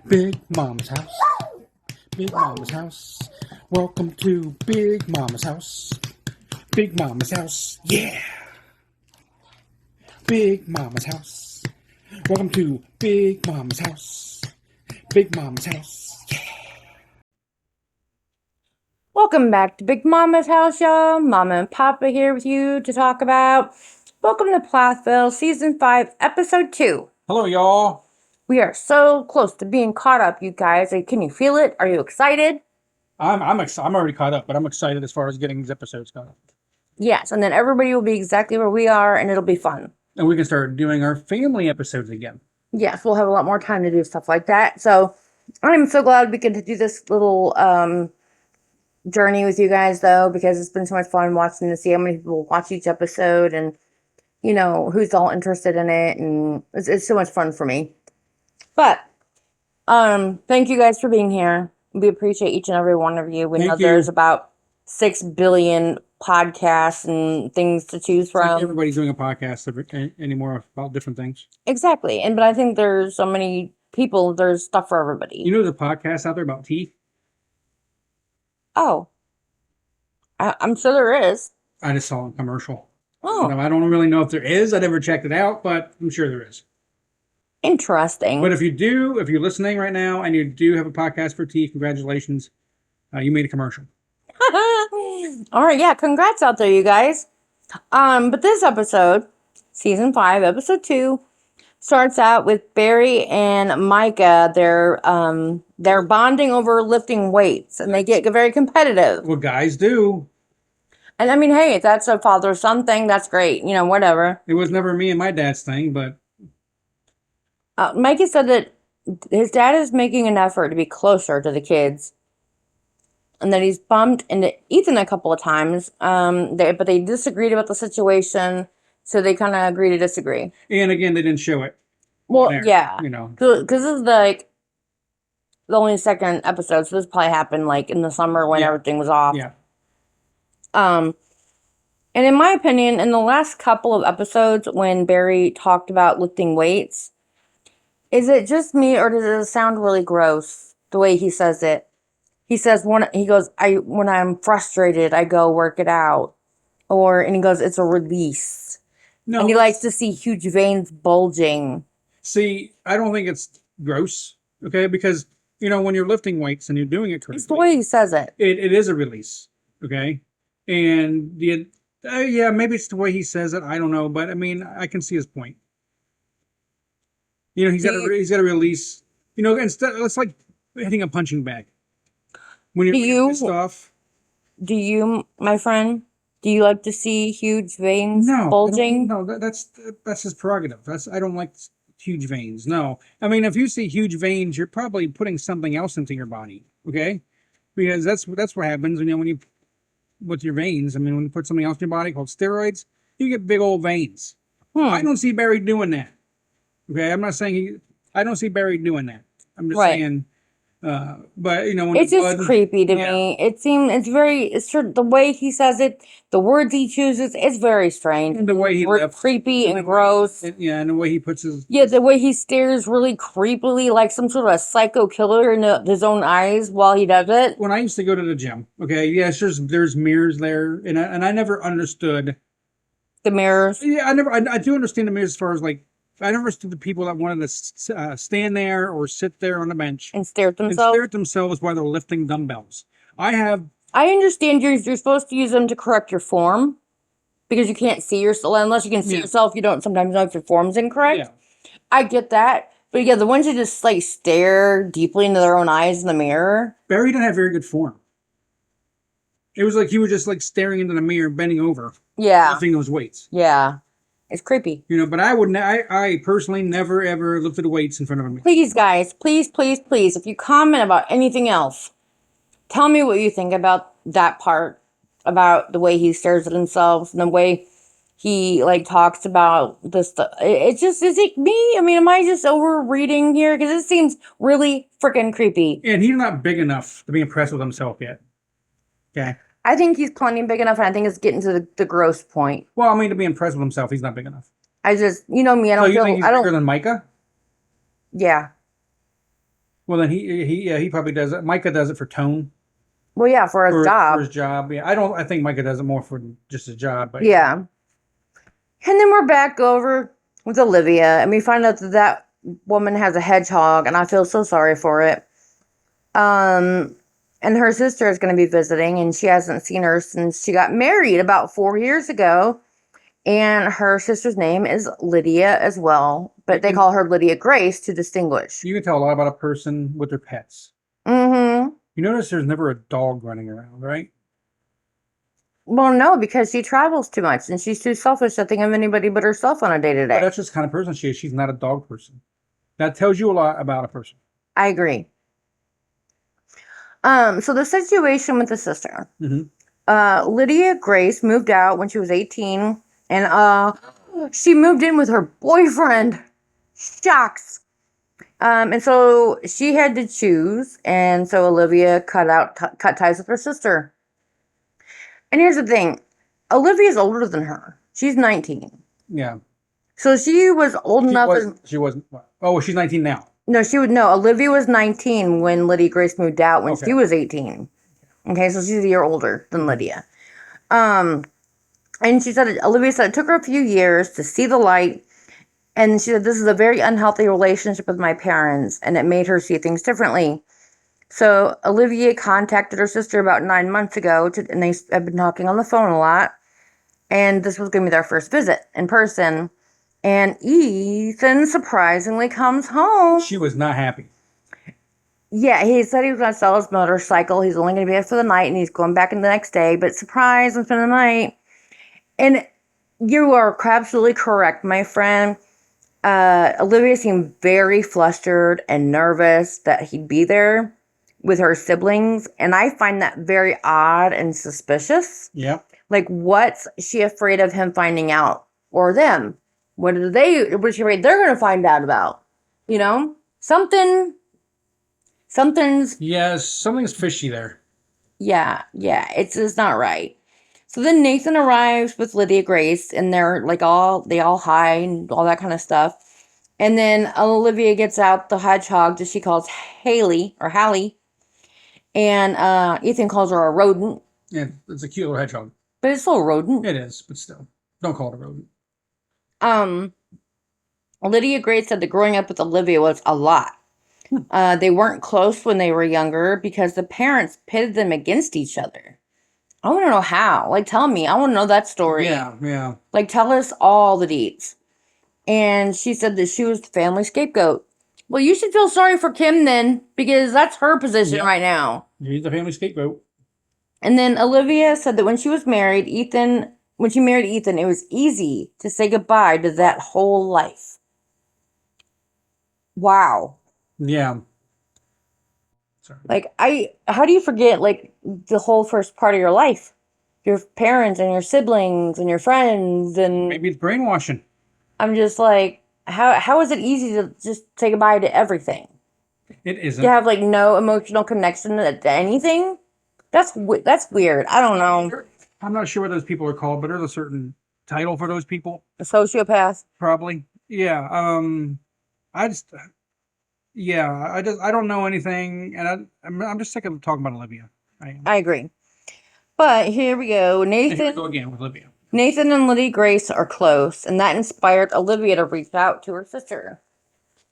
Big Mama's house. Big Mama's house. Welcome to Big Mama's house. Big Mama's house. Yeah. Big Mama's house. Welcome to Big Mama's house. Big Mama's house. Yeah. Welcome back to Big Mama's house, y'all. Mama and Papa here with you to talk about Welcome to Plathville, Season 5, Episode 2. Hello, y'all. We are so close to being caught up, you guys. Can you feel it? Are you excited? I'm already caught up, but I'm excited as far as getting these episodes caught up. Yes, and then everybody will be exactly where we are, and it'll be fun. And we can start doing our family episodes again. Yes, we'll have a lot more time to do stuff like that. So I'm so glad we get to do this little journey with you guys, though, because it's been so much fun watching to see how many people watch each episode and, you know, who's all interested in it. And it's so much fun for me. But thank you guys for being here. We appreciate each and every one of you. We know there's about 6 billion podcasts and things to choose from. Like everybody's doing a podcast anymore about different things. Exactly. But I think there's so many people, there's stuff for everybody. You know there's a podcast out there about teeth? Oh. I'm sure there is. I just saw a commercial. Oh. I don't really know if there is. I never checked it out, but I'm sure there is. Interesting. But if you're listening right now and you do have a podcast for teeth, congratulations. You made a commercial. All right, yeah, congrats out there, you guys. But this episode, Season 5, Episode 2, starts out with Barry and Micah. They're bonding over lifting weights, and they get very competitive. Well, guys do. And I mean, hey, if that's a father-son thing, that's great. You know, whatever. It was never me and my dad's thing, but... Micah said that his dad is making an effort to be closer to the kids. And that he's bumped into Ethan a couple of times. But they disagreed about the situation, so they kind of agree to disagree. And again, they didn't show it. Well, there, yeah. You know. Because this is the only second episode, so this probably happened like in the summer when everything was off. Yeah. And in my opinion, in the last couple of episodes when Barry talked about lifting weights, is it just me or does it sound really gross the way he says it? He says when I'm frustrated, I go work it out. And he goes, it's a release. No. And he likes to see huge veins bulging. See, I don't think it's gross, okay? Because, you know, when you're lifting weights and you're doing it correctly. It's the way he says it. It is a release, okay? And, yeah, maybe it's the way he says it. I don't know. But, I mean, I can see his point. You know, he's got to release. You know, it's like hitting a punching bag. When you're pissed off. Do you, my friend, do you like to see huge veins bulging? No, that's his prerogative. I don't like huge veins. No. I mean, if you see huge veins, you're probably putting something else into your body, okay? Because that's what happens, you know, with your veins. I mean, when you put something else in your body called steroids, you get big old veins. I don't see Barry doing that. Okay, I'm not saying I don't see Barry doing that. I'm just saying, but you know, when it's just creepy to me. It's the way he says it, the words he chooses, it's very strange. And the way he lifts, creepy and gross. And the way he puts his the way he stares really creepily, like some sort of a psycho killer in his own eyes while he does it. When I used to go to the gym, okay, yes, there's mirrors there, and I never understood the mirrors. Yeah, I do understand the mirrors as far as like. I never understood the people that wanted to stand there or sit there on a bench and stare at themselves while they're lifting dumbbells. I understand you're supposed to use them to correct your form because you can't see yourself unless you can see yourself. You don't sometimes know if your form's incorrect. Yeah. I get that, but yeah, the ones who just like stare deeply into their own eyes in the mirror. Barry didn't have very good form. It was like he was just like staring into the mirror, bending over. Yeah, lifting those weights. Yeah. It's creepy. You know, but I personally never, ever lifted weights in front of me. Please, guys, please, if you comment about anything else, tell me what you think about that part, about the way he stares at himself and the way he, like, talks about this stuff. Is it me? I mean, am I just overreading here? Because it seems really freaking creepy. And he's not big enough to be impressed with himself yet. Okay? I think he's plenty big enough, and I think it's getting to the gross point. Well, I mean, to be impressed with himself, he's not big enough. You know me, I don't think he's bigger than Micah? Yeah. Well, then he probably does it. Micah does it for tone Well, yeah, for a for job. his job. Yeah, I think Micah does it more for just his job. But Yeah. And then we're back over with Olivia, and we find out that that woman has a hedgehog, and I feel so sorry for it. And her sister is going to be visiting, and she hasn't seen her since she got married about 4 years ago. And her sister's name is Lydia as well, but they call her Lydia Grace to distinguish. you can tell a lot about a person with their pets. Mm-hmm. You notice there's never a dog running around, right? Well, no, because she travels too much, and she's too selfish to think of anybody but herself on a day to But day. that's just the kind of person she is. She's not a dog person. That tells you a lot about a person. I agree. So the situation with the sister. Mm-hmm. Lydia Grace moved out when she was 18, and she moved in with her boyfriend. Shocks. And so she had to choose, and so Olivia cut ties with her sister. And here's the thing, Olivia's older than her. She's 19. Yeah. So she was old enough. She wasn't. Oh, she's 19 now. No, Olivia was 19 when Lydia Grace moved out when Okay. she was 18. Okay, so she's a year older than Lydia. And Olivia said it took her a few years to see the light. And she said, this is a very unhealthy relationship with my parents, and it made her see things differently. So Olivia contacted her sister about 9 months ago, and they have been talking on the phone a lot. And this was going to be their first visit in person. And Ethan surprisingly comes home. She was not happy. Yeah, he said he was going to sell his motorcycle. He's only going to be there for the night, and he's going back in the next day. But surprise, and spend the night. And you are absolutely correct, my friend. Olivia seemed very flustered and nervous that he'd be there with her siblings. And I find that very odd and suspicious. Yeah. Like, what's she afraid of him finding out? Or them? What is she afraid they're going to find out about? You know? Something's... Yes, something's fishy there. Yeah, it's just not right. So then Nathan arrives with Lydia Grace, and they're like they all high and all that kind of stuff. And then Olivia gets out the hedgehog that she calls Haley or Hallie, and Ethan calls her a rodent. Yeah, it's a cute little hedgehog. But it's still a rodent. It is, but still, don't call it a rodent. Lydia Grace said that growing up with Olivia was a lot. They weren't close when they were younger because the parents pitted them against each other. I want to know how. Like, tell me. I want to know that story. Yeah. Like, tell us all the deets. And she said that she was the family scapegoat. Well, you should feel sorry for Kim then, because that's her position right now. He's the family scapegoat. And then Olivia said that when she married Ethan, it was easy to say goodbye to that whole life. Wow. Yeah. Sorry. Like, how do you forget, like, the whole first part of your life? Your parents and your siblings and your friends and... Maybe it's brainwashing. I'm just like, how is it easy to just say goodbye to everything? It isn't. To have, like, no emotional connection to anything? That's weird. I don't know. I'm not sure what those people are called, but there's a certain title for those people. A sociopath? Probably. Yeah. I don't know anything, and I'm just sick of talking about Olivia. I agree. But here we go. And here we go again with Olivia. Nathan and Lydia Grace are close, and that inspired Olivia to reach out to her sister.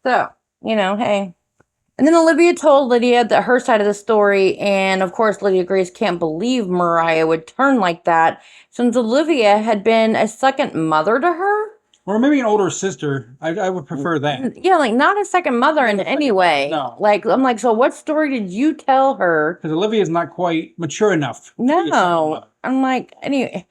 So, hey. And then Olivia told Lydia that her side of the story, and of course Lydia Grace can't believe Mariah would turn like that, since Olivia had been a second mother to her. Or maybe an older sister. I would prefer that. Yeah, like not a second mother in any way. No. Like, I'm like, so what story did you tell her? Because Olivia's not quite mature enough. No. I'm like, anyway.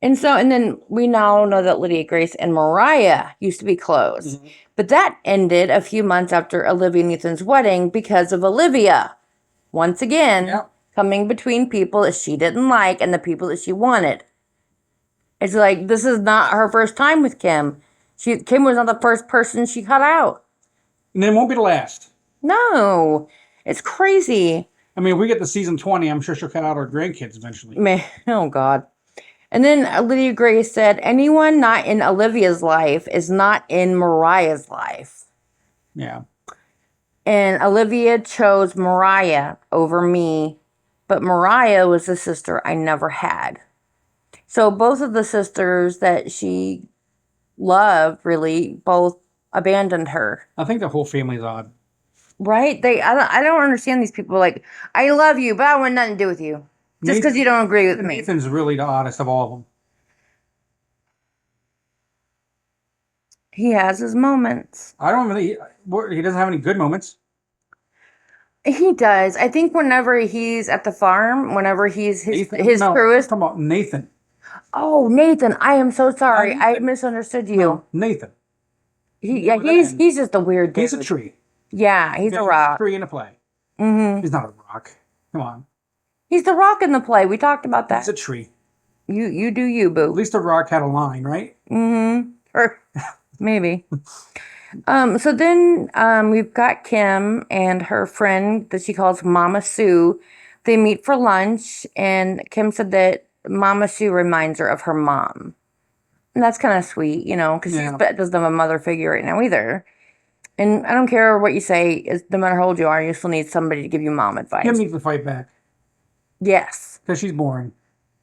And then we now know that Lydia Grace and Mariah used to be close. Mm-hmm. But that ended a few months after Olivia and Ethan's wedding because of Olivia. Once again, coming between people that she didn't like and the people that she wanted. It's like, this is not her first time with Kim. Kim was not the first person she cut out. And it won't be the last. No. It's crazy. I mean, if we get to season 20, I'm sure she'll cut out her grandkids eventually. Man, oh, God. And then Lydia Grace said, anyone not in Olivia's life is not in Mariah's life. Yeah. And Olivia chose Mariah over me, but Mariah was the sister I never had. So both of the sisters that she loved really both abandoned her. I think the whole family's odd. Right? I don't understand these people. Like, I love you, but I want nothing to do with you. Just because you don't agree with me. Nathan's really the oddest of all of them. He has his moments. I don't really. He doesn't have any good moments. He does. I think whenever he's at the farm, whenever he's his No, truest. I'm talking about Nathan. Oh, Nathan, I am so sorry. Nathan. I misunderstood you. No, Nathan. He's just a weird dude. He's a tree. Yeah, he's a rock. He's a tree in a play. Mm-hmm. He's not a rock. Come on. He's the rock in the play. We talked about that. He's a tree. You do you, boo. At least a rock had a line, right? Mm-hmm. Or maybe. So then we've got Kim and her friend that she calls Mama Sue. They meet for lunch, and Kim said that Mama Sue reminds her of her mom. And that's kind of sweet, you know, because she doesn't have a mother figure right now either. And I don't care what you say, no matter how old you are, you still need somebody to give you mom advice. Kim needs to fight back. Yes. Because she's boring.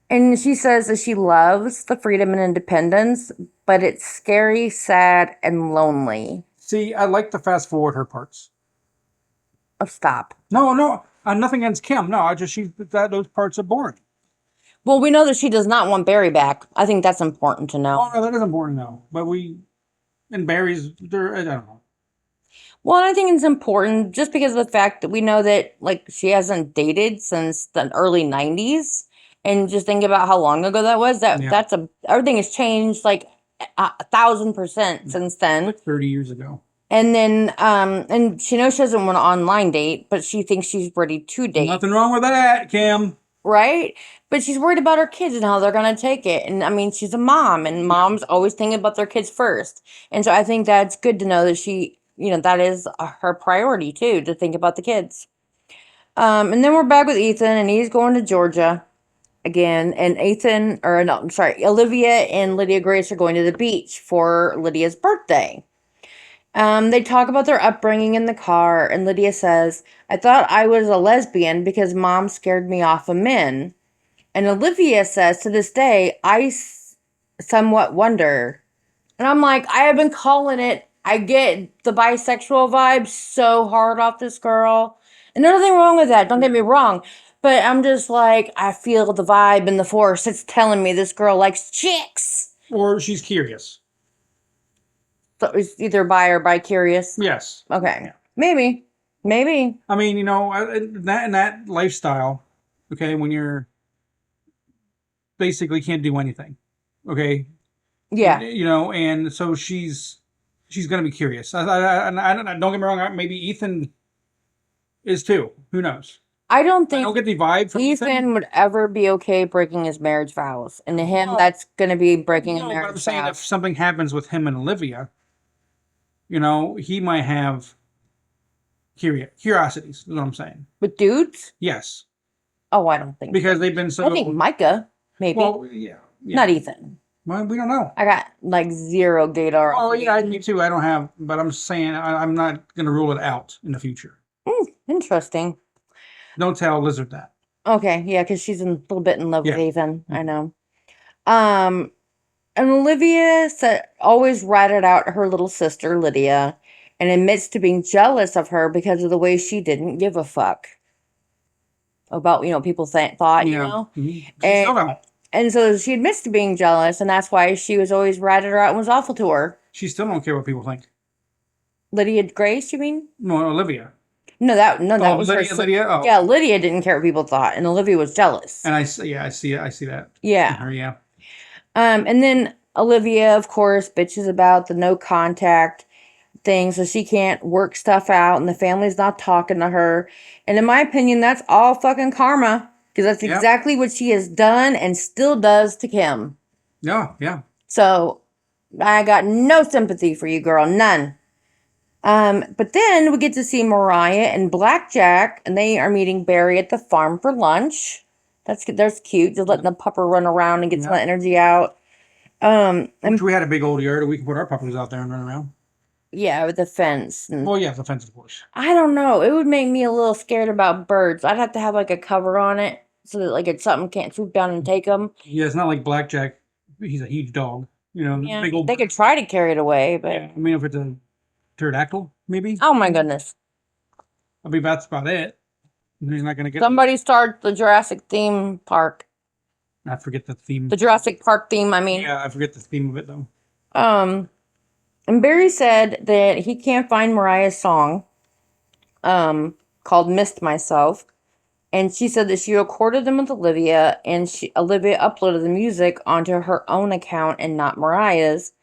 And she says that she loves the freedom and independence, but it's scary, sad, and lonely. See, I like to fast forward her parts. Oh, stop. No, nothing against Kim. No, those parts are boring. Well, we know that she does not want Barry back. I think that's important to know. Oh, no, that isn't boring, though. But and Barry's, I don't know. Well, and I think it's important just because of the fact that we know that, like, she hasn't dated since the early 90s. And just think about how long ago that was. Everything has changed, like, 1,000% since then. Like 30 years ago. And then, and she knows she doesn't want to online date, but she thinks she's ready to date. Nothing wrong with that, Kim. Right? But she's worried about her kids and how they're going to take it. And I mean, she's a mom, and moms always think about their kids first. And so I think that's good to know that she, you know, that is her priority too, to think about the kids. And then we're back with Ethan, and he's going to Georgia again. And Olivia and Lydia Grace are going to the beach for Lydia's birthday. They talk about their upbringing in the car, and Lydia says, I thought I was a lesbian because mom scared me off of men. And Olivia says, to this day, I somewhat wonder. And I'm like, I have been calling it. I get the bisexual vibe so hard off this girl. And there's nothing wrong with that. Don't get me wrong. But I'm just like, I feel the vibe in the force. It's telling me this girl likes chicks. Or she's curious. So it's either bi or bi-curious? Yes. Okay. Yeah. Maybe. I mean, you know, in that lifestyle, okay, when you're basically can't do anything, okay? Yeah. You know, and so she's going to be curious. I don't get me wrong, maybe Ethan is too. Who knows? I don't think I don't get the vibe from Ethan would ever be okay breaking his marriage vows. And to him, that's going to be breaking a marriage but I'm saying vow. if something happens with him and Olivia, you know, he might have curiosities, is what I'm saying. With dudes? Yes. Oh, I don't think Because so. they've been so... I think Micah, maybe. Well, yeah. Not Ethan. Well, we don't know. I got like zero gaydar. Oh, yeah, me too. I don't have... But I'm saying I'm not going to rule it out in the future. Interesting. Don't tell Lizard that. Okay, yeah, because she's a little bit in love with Ethan. I know. And Olivia always ratted out her little sister, Lydia, and admits to being jealous of her because of the way she didn't give a fuck about, you know, people thought, you know? Mm-hmm. And so she admits to being jealous, and that's why she was always ratted her out and was awful to her. She still don't care what people think. Lydia Grace, you mean? No, Olivia. No, that was Lydia. Oh. Yeah, Lydia didn't care what people thought, and Olivia was jealous. And I see that. Yeah. Her, yeah. And then Olivia, of course, bitches about the no contact thing, so she can't work stuff out, and the family's not talking to her. And in my opinion, that's all fucking karma, because that's exactly what she has done and still does to Kim. Yeah. So I got no sympathy for you, girl, none. But then we get to see Mariah and Blackjack, and they are meeting Barry at the farm for lunch. That's cute, just letting the pupper run around and get some energy out. Which we had a big old yard, we can put our puppers out there and run around. Yeah, with the fence. And Well, yeah, the fence, of course. I don't know. It would make me a little scared about birds. I'd have to have like a cover on it so that like it's something can't swoop down and take them. Yeah, it's not like Blackjack. He's a huge dog. You know, Yeah, big old. they could try to carry it away, but Yeah, I mean, if it's a pterodactyl, maybe. oh my goodness. I mean, that's about it. He's not gonna get. Somebody start the Jurassic theme park. I forget the theme. The Jurassic Park theme, I mean. Yeah, I forget the theme of it though. And Barry said that he can't find Mariah's song, called Missed Myself. And she said that she recorded them with Olivia, and Olivia uploaded the music onto her own account and not Mariah's.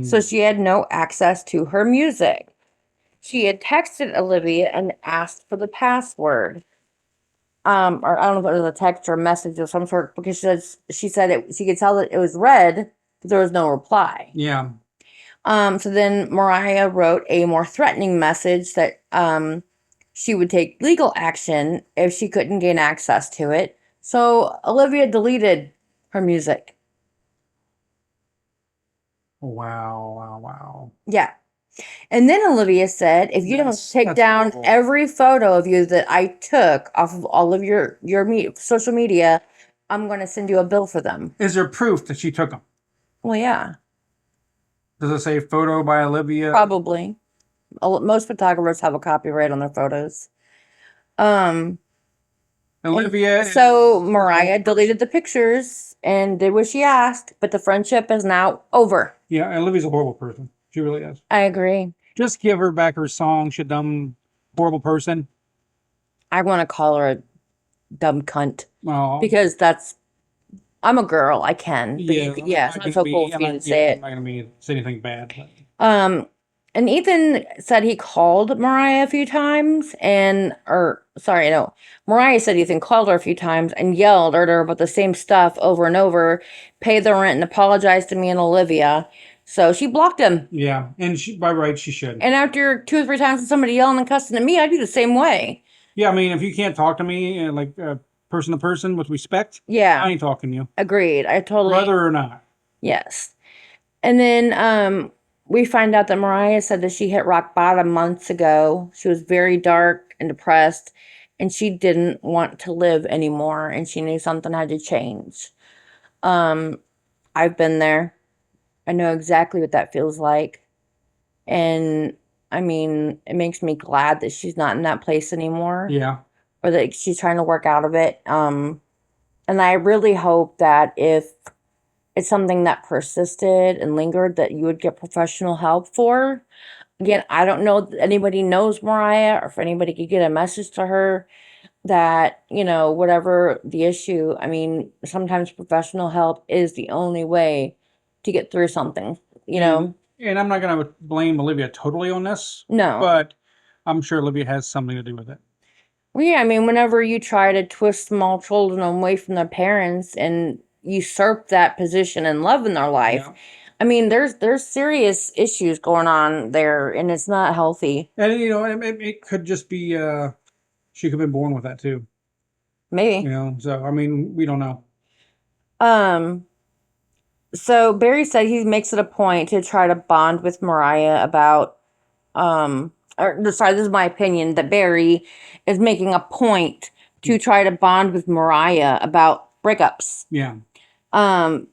So she had no access to her music. She had texted Olivia and asked for the password. Or I don't know if it was a text or a message of some sort, because she said she could tell that it was read, but there was no reply. Yeah. So then Mariah wrote a more threatening message that she would take legal action if she couldn't gain access to it. So Olivia deleted her music. Wow, wow, wow. Yeah. And then Olivia said, if you don't take down horrible. every photo of you that I took off of all of your social media, I'm going to send you a bill for them. Is there proof that she took them? Well, yeah, Does it say photo by Olivia? probably. Most photographers have a copyright on their photos. Olivia. So Mariah deleted the pictures and did what she asked, but the friendship is now over. Yeah, Olivia's a horrible person. She really is. I agree. Just give her back her song, she dumb, horrible person. I want to call her a dumb cunt Oh, because I'm a girl. I can. But yeah. it's not so cool for you to say it. I'm not gonna say anything bad. But. And Ethan said he called Mariah a few times Mariah said Ethan called her a few times and yelled at her about the same stuff over and over, pay the rent and apologize to me and Olivia. So she blocked him. Yeah, and by right, she should. And after 2 or 3 times of somebody yelling and cussing at me, I'd do the same way. Yeah, I mean, if you can't talk to me like person to person with respect, Yeah. I ain't talking to you. Agreed. I totally. Brother or not. Yes. And then we find out that Mariah said that she hit rock bottom months ago. She was very dark and depressed, and she didn't want to live anymore, and she knew something had to change. I've been there. I know exactly what that feels like. And I mean, it makes me glad that she's not in that place anymore. Yeah. Or that she's trying to work out of it. And I really hope that if it's something that persisted and lingered, that you would get professional help for. Again, I don't know if anybody knows Mariah or if anybody could get a message to her that, whatever the issue, I mean, sometimes professional help is the only way to get through something, And I'm not going to blame Olivia totally on this. No. But I'm sure Olivia has something to do with it. Well, yeah, I mean, whenever you try to twist small children away from their parents and usurp that position and love in their life, yeah. I mean, there's serious issues going on there, and it's not healthy. And it could just be she could have been born with that too. Maybe. So I mean, we don't know. So Barry said he makes it a point to try to bond with Mariah about this is my opinion, that Barry is making a point to try to bond with Mariah about breakups. Yeah.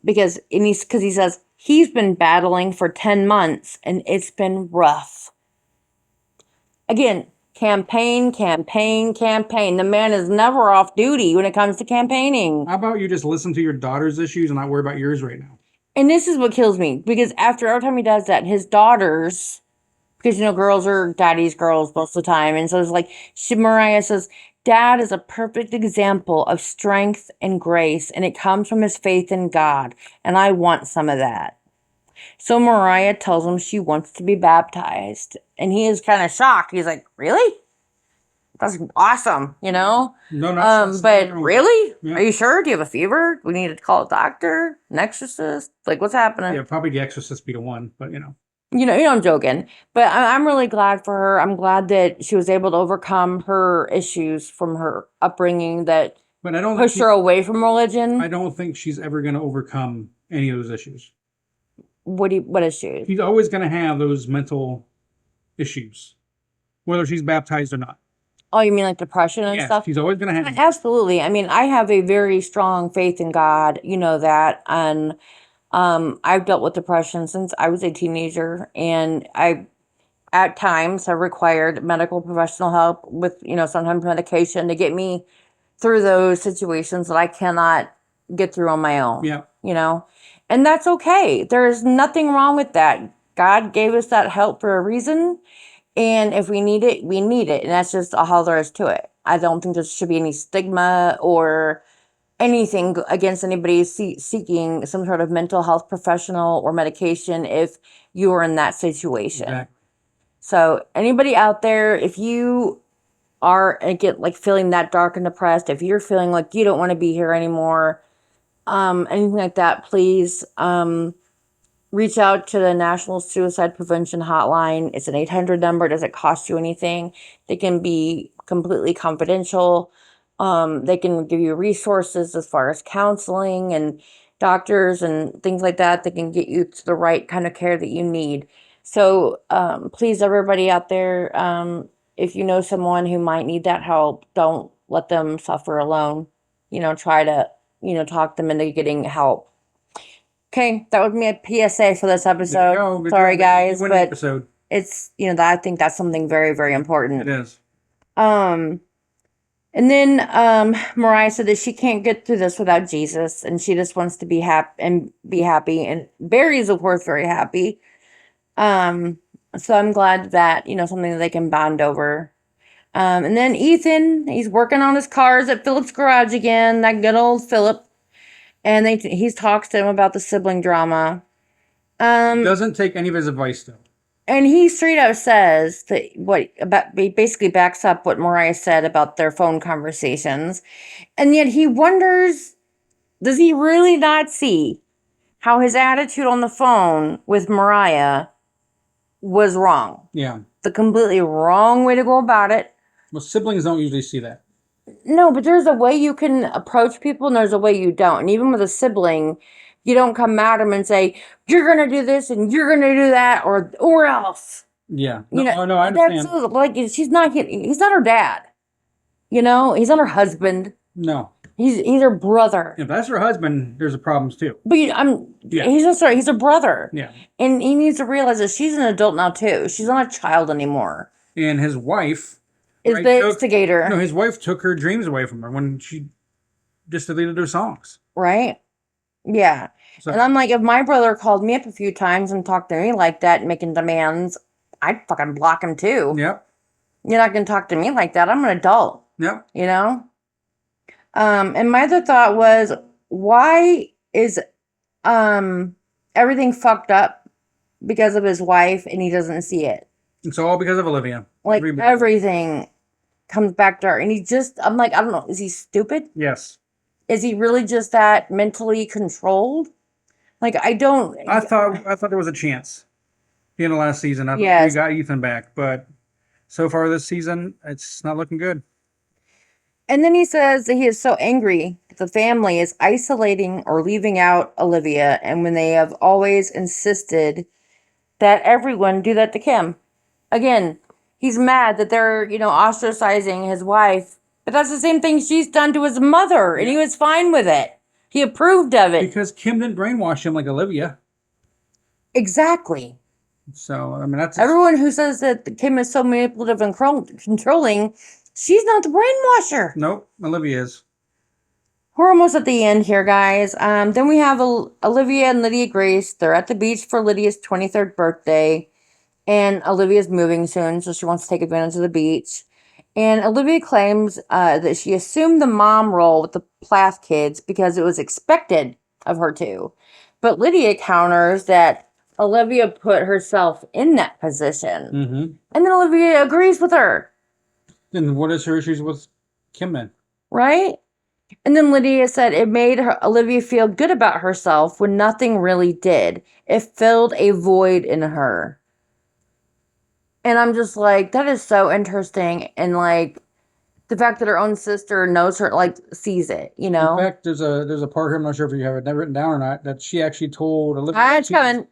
Because he says he's been battling for 10 months and it's been rough. Again, campaign. The man is never off duty when it comes to campaigning. How about you just listen to your daughter's issues and not worry about yours right now? And this is what kills me, because every time he does that, his daughters, because girls are daddy's girls most of the time, and so it's like Mariah says, Dad is a perfect example of strength and grace, and it comes from his faith in God, and I want some of that. So Mariah tells him she wants to be baptized, and he is kind of shocked. He's like, really? That's awesome, No, but really? Yeah. Are you sure? Do you have a fever? We need to call a doctor, an exorcist? Like, what's happening? Yeah, probably the exorcist be the one, but I'm joking. But I'm really glad for her. I'm glad that she was able to overcome her issues from her upbringing that pushed her away from religion. I don't think she's ever going to overcome any of those issues. What issues? She's always going to have those mental issues, whether she's baptized or not. Oh, you mean like depression and Yes, stuff? she's always going to have. Absolutely. I mean, I have a very strong faith in God, you know that, and I've dealt with depression since I was a teenager, and I at times have required medical professional help with, you know, sometimes medication to get me through those situations that I cannot get through on my own. Yeah. You know, and that's okay. There's nothing wrong with that. God gave us that help for a reason. And if we need it, we need it. And that's just all there is to it. I don't think there should be any stigma or anything against anybody seeking some sort of mental health professional or medication if you are in that situation. Exactly. So anybody out there, if you are get like feeling that dark and depressed, if you're feeling like you don't want to be here anymore, anything like that, please reach out to the National Suicide Prevention Hotline. It's an 800 number. It doesn't cost you anything. They can be completely confidential. They can give you resources as far as counseling and doctors and things like that. They can get you to the right kind of care that you need. So please, everybody out there, if you know someone who might need that help, don't let them suffer alone. You know, try to, you know, talk them into getting help. Okay, that would be a PSA for this episode. Good Sorry, job. guys, Good but episode. it's, you know, that I think that's something very, very important. It is. And then Mariah said that she can't get through this without Jesus, and she just wants to be happy. And Barry is, of course, very happy. So I'm glad that, you know, something that they can bond over. And then Ethan, he's working on his cars at Philip's garage again. That good old Philip. And he talks to him about the sibling drama. He doesn't take any of his advice though. And he straight up says that he basically backs up what Mariah said about their phone conversations. And yet he wonders, does he really not see how his attitude on the phone with Mariah was wrong? Yeah. The completely wrong way to go about it. Well, siblings don't usually see that. No, but there's a way you can approach people and there's a way you don't. And even with a sibling, you don't come at them and say, you're going to do this and you're going to do that or else. Yeah. You know, no, I understand. That's like, he's not her dad. You know, he's not her husband. No. He's her brother. If that's her husband, there's a problems too. But he's a brother. Yeah. And he needs to realize that she's an adult now too. She's not a child anymore. And his wife is the instigator. No, his wife took her dreams away from her when she just deleted her songs. Right? Yeah. So, and I'm like, if my brother called me up a few times and talked to me like that, making demands, I'd fucking block him too. Yep. You're not going to talk to me like that. I'm an adult. Yep. You know? And my other thought was, why is everything fucked up because of his wife and he doesn't see it? It's all because of Olivia. Like everything comes back to her. And I'm like, I don't know. Is he stupid? Yes. Is he really just that mentally controlled? Like, I thought there was a chance. The end of last season, I thought we got Ethan back, but so far this season, it's not looking good. And then he says that he is so angry that the family is isolating or leaving out Olivia, and when they have always insisted that everyone do that to Kim. Again, he's mad that they're, ostracizing his wife, but that's the same thing she's done to his mother, and he was fine with it. He approved of it. Because Kim didn't brainwash him like Olivia. Exactly. So, I mean, that's... Everyone who says that Kim is so manipulative and controlling, she's not the brainwasher. Nope, Olivia is. We're almost at the end here, guys. Then we have Olivia and Lydia Grace. They're at the beach for Lydia's 23rd birthday. And Olivia's moving soon, so she wants to take advantage of the beach. And Olivia claims that she assumed the mom role with the Plath kids because it was expected of her to. But Lydia counters that Olivia put herself in that position. Mm-hmm. And then Olivia agrees with her. Then what is her issues with Kim then? Right? And then Lydia said it made Olivia feel good about herself when nothing really did. It filled a void in her. And I'm just like, that is so interesting. And like, the fact that her own sister knows her, like, sees it, In fact, there's a part here, I'm not sure if you have it written down or not, that she actually told Olivia. It's coming.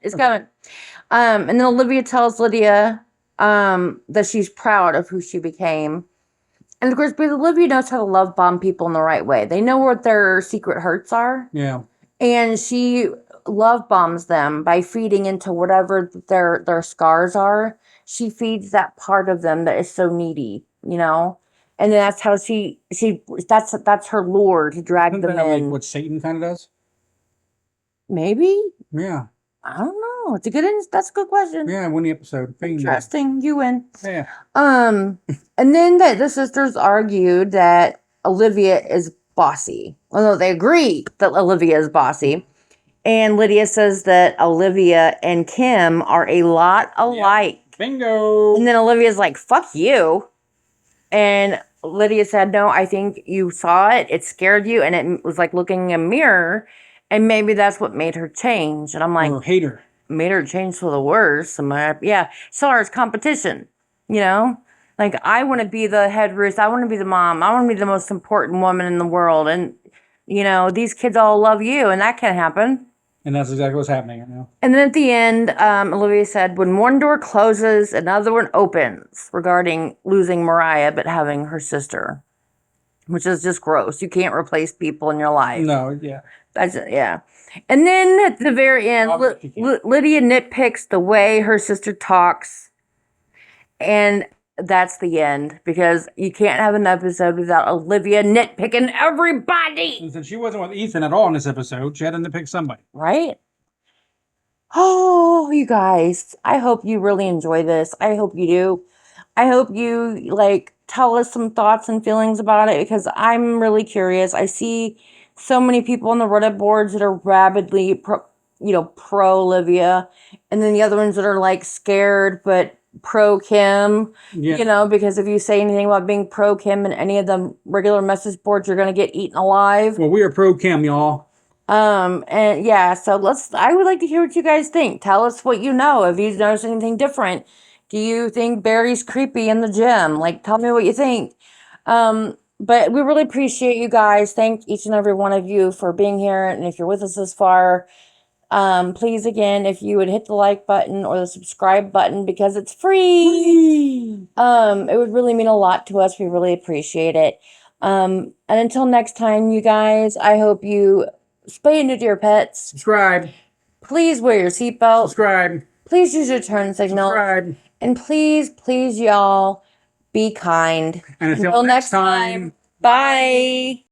And then Olivia tells Lydia that she's proud of who she became. And of course, because Olivia knows how to love bomb people in the right way. They know what their secret hurts are. Yeah. And she love bombs them by feeding into whatever their scars are. She feeds that part of them that is so needy, you know? And that's how that's her lure to drag Isn't them that like in. what Satan kind of does? Maybe? Yeah. I don't know. That's a good question. Yeah, I won the episode. Interesting. You win. Yeah. And then the sisters argued that Olivia is bossy. Well, no, they agree that Olivia is bossy. And Lydia says that Olivia and Kim are a lot alike. Yep. Bingo. And then Olivia's like, fuck you. And Lydia said, no, I think you saw it. It scared you. And it was like looking in a mirror. And maybe that's what made her change. And I'm like, Or hate her. Made her change for the worse. Saw her as competition, you know? Like, I want to be the head Ruth. I want to be the mom. I want to be the most important woman in the world. And, you know, these kids all love you, and that can't happen. And that's exactly what's happening right now. And then at the end, Olivia said, when one door closes, another one opens, regarding losing Mariah but having her sister, which is just gross. You can't replace people in your life. No, yeah. Yeah. And then at the very end, Lydia nitpicks the way her sister talks. And that's the end, because you can't have an episode without Olivia nitpicking everybody. And since she wasn't with Ethan at all in this episode, she had to nitpick somebody. Right? Oh, you guys, I hope you really enjoy this. I hope you do. I hope you tell us some thoughts and feelings about it, because I'm really curious. I see so many people on the Reddit boards that are rabidly pro Olivia, and then the other ones that are scared but pro Kim. Yeah. Because if you say anything about being pro Kim in any of the regular message boards, you're gonna get eaten alive. Well, we are pro Kim, y'all. And yeah, so I would like to hear what you guys think. Tell us what you know. If you've noticed anything different. Do you think Barry's creepy in the gym? Tell me what you think. But we really appreciate you guys. Thank each and every one of you for being here. And if you're with us this far, please, again, if you would hit the like button or the subscribe button, because it's free. It would really mean a lot to us. We really appreciate it. And until next time, you guys, I hope you spay and neuter your pets. Subscribe. Please wear your seatbelt. Subscribe. Please use your turn signal. Subscribe. And please, y'all, be kind. And until next time. Bye.